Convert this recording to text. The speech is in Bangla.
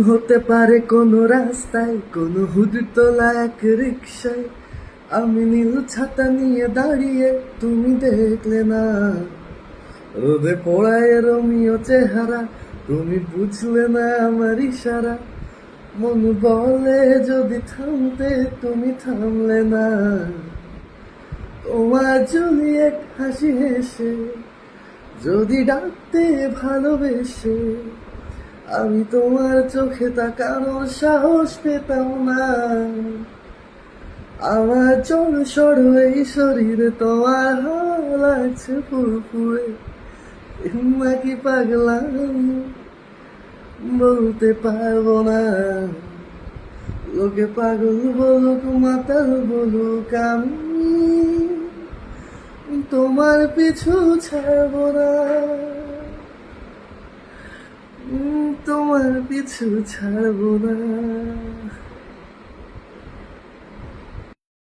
হতে পারে কোনো রাস্তায়, কোনো হুডতলা এক রিক্সায় আমি নীল ছাতা নিয়ে দাঁড়িয়ে, তুমি দেখলে না। রোদে পোড়ায় রোমিও চেহারা, তুমি বুঝলে না আমার ইশারা। মন বলে যদি থামতে, তুমি থামলে না। তোমার যদি এক হাসি হেসে যদি ডাকতে ভালোবেসে, আমি তোমার চোখে তাকানোর সাহস পেতাম না। আমার চল সর এই শরীরে তোমার হাওয়া লাগছে ফুরফুরে, নাকি পাগলা আমি বলতে পারবো না। লোকে পাগল বলুক মাতাল বলুক, আমি তোমার পিছু ছাড়বো না। তোমার পিছু ছাড়বো না।